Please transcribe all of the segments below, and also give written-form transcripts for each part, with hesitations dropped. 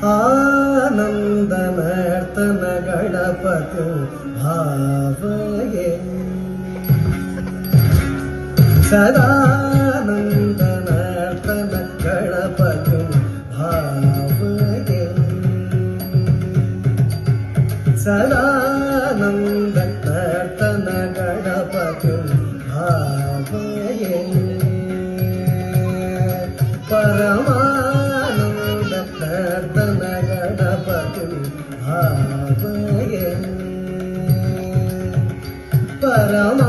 ಆನಂದ ನರ್ತನ ಗಣಪತಿ ಭಾವಯೇ ಸದಾನಂದ ನರ್ತನ ಗಣಪತಿ ಭಾವಯೇ ಸದಾನಂದ ನರ್ತನ ಗಣಪತಿ ಭಾವಯೇ ಪರಮಾನಂದ ನರ್ತನ ಗಣಪತಿ ಭಾವಯೇ ಪರಮಾನಂದ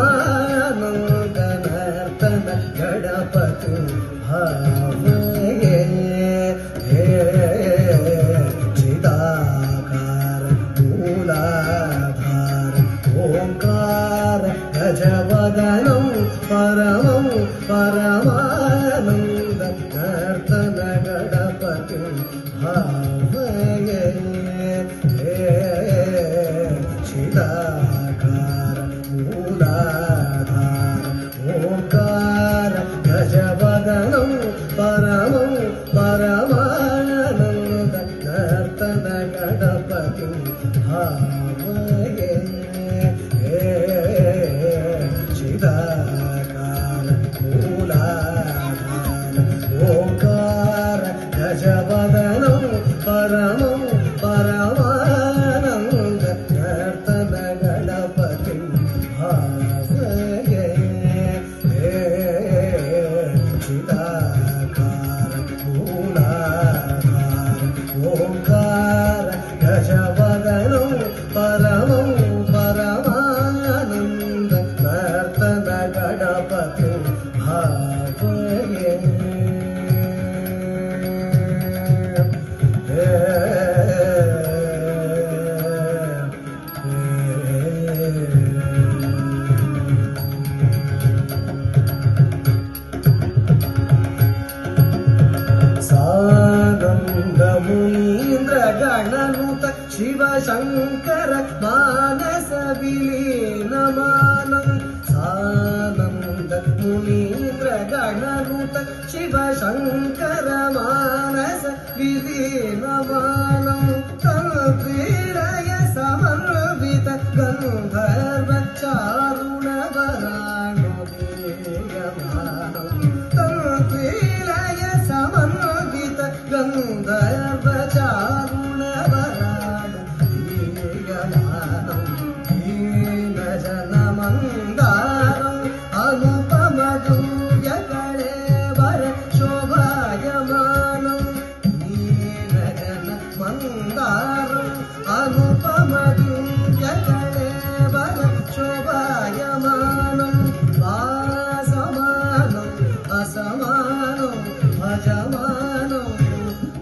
ನರ್ತನ ಗಣಪತಿ ಭಾವಯೇ ಚಿದಾಕಾರ ಮೂಲಾಧಾರ ಓಂಕಾರ ಗಜವದನಂ ಪರಮಂ ಪರಮಾನಂದ ನರ್ತನ ಗಣಪತಿ ಭಾವಯೇ ಚಿದಾಕಾರ ಮೂಲಾಧಾರ ಓಂಕಾರ ಗಜವದನಂ ಪರಮಂ ಪರಮಾನಂದ ನರ್ತನ ಗಣಪತಿ ಭಾವಯೇ ಚಿದಾಕಾರ ಮೂಲಾಧಾರ ಓಂಕಾರ ಗಜವದನಂ ಪರಮಂ ಪರಮಾನಂದ ನರ್ತನ ಗಣಪತಿ ಭಾವಯೇ ಚಿದಾಕಾರ ಮೂಲಾಧಾರ ಓಂಕಾರ ಗಜವದನಂ ಪರಮಂ ಪರಮಾನಂದ ನರ್ತನ ಗಣಪತಿ ಭಾವಯೇ ಸಾನಂದ ಮುನೀಂದ್ರ ಗಣನುತ ಶಿವಶಂಕರ ಮಾನಸ ವಿಲೀನಮಾನಂ ಸಾನಂದ ಮುನೀಂದ್ರ ಗಣನುತ ಶಿವಶಂಕರ ಮಾನಸ ವಿಲೀನಮಾನಂ ತನ್ಕ್ರೀಡಯ ಸಮನ್ವಿತ ಗಂಧರ್ವ ಚಾರುಣ ವರಾಣುದೇಯಮಾನಂ ತನ್ಕ್ರೀಡಯ ಸಮನ್ವಿತ ಗಂಧರ್ವ ಚಾರುಣ ವರಾಣುದೇಯಮಾನಂ ದೀನ ಜನ ಮಂದಾರಂ ಅನುಪಮ ದಿವ್ಯ ಕಳೇವರ ಶೋಭಾಯಮಾನಂ ದೀನ ಜನ ಮಂದಾರಂ ಅನುಪಮ ದಿವ್ಯ ಕಳೇವರ ಶೋಭಾಯಮಾನಂ ವಾಸಮಾನಂ ಅಸಮಾನಂ ಭಜಮಾನಂ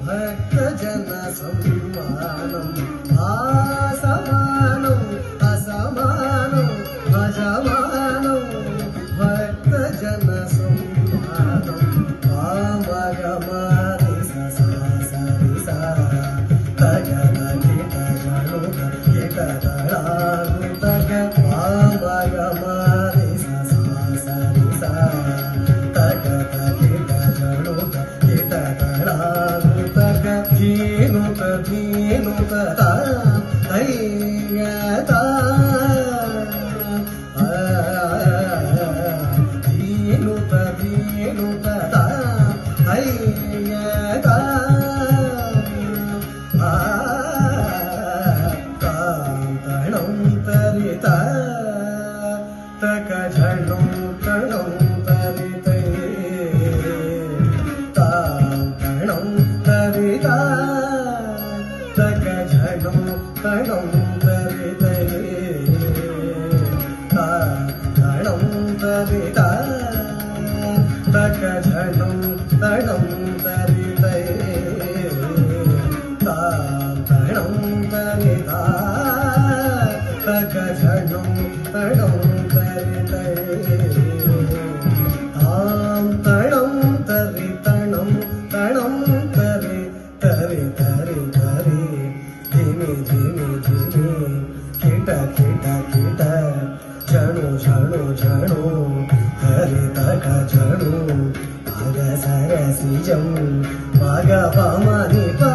ಭಕ್ತಜನ ಸಮ್ಮಾನಂ ಆಸಮಾನಂ ಅಸಮಾನಂ ಭಜಮಾನಂ ಭಕ್ತಜನ ಸಮ್ಮಾನಂ ವಾಮಗಮಾರಿ ಸರಿ ಸಾ ತಗದ ಗಿಟ ಜಳುಗ ಗಿಟ ತಳಾಗು ತಗ ವಾಮಗಮಾರಿ ಸರಿ ಸಾ ತಗದ ಗಿಟ ಜಳುಗ ಗಿಟ ತಳಾಗು ತಗ ಧೀನುತ ಧೀನುತ ದೈಯತ ಧೀನುತ ಧೀನುತ ದೈಯತ ಕಾಂತಣಂ ತರಿತ ತಕ ಝಣಂ ತಣಂ ತರಿತೈ ಕಾಂತಣಂ ತರಿತ ತಕ ಝಣಂ ತಣಂ ತರಿತೈ ಕಾಂತಣಂ ತರಿತ ತಕ ಝಣಂ ತಣಂ ತರಿತೈ ಕಾಂತಣಂ ತರಿತ ತಕ ಝಣಂ ತಣಂ ತರಿತೈ ತಾಂ ತಣಂ ತರಿ ತಣಂ ತಣಂ ತರಿ ತರಿ ತರಿ ತರಿ ಧಿಮಿ ಧಿಮಿ ಧಿಮಿ ಕಿಟ ಕಿಟ ಕಿಟ ಝಣು ಝಣು ಝಣು ಹರಿ ತಕ ಝಣು ಅಗ ಸರಸಿ ಜಂ ಮಗ ಪಮನಿ ಪ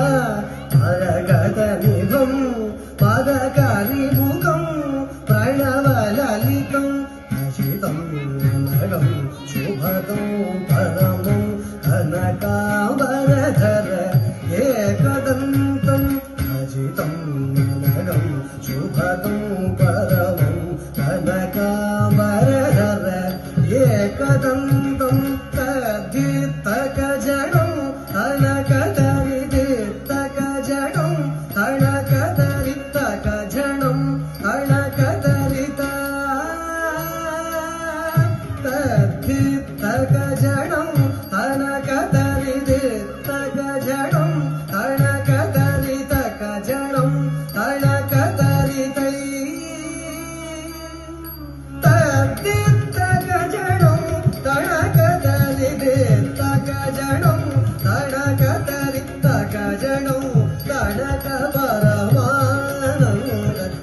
ತರಿ ತಗ ಜಡೌ ತಡಕ ಪರಮಾನಂದ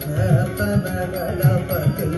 ನರ್ತನ ಗಣಪತಿ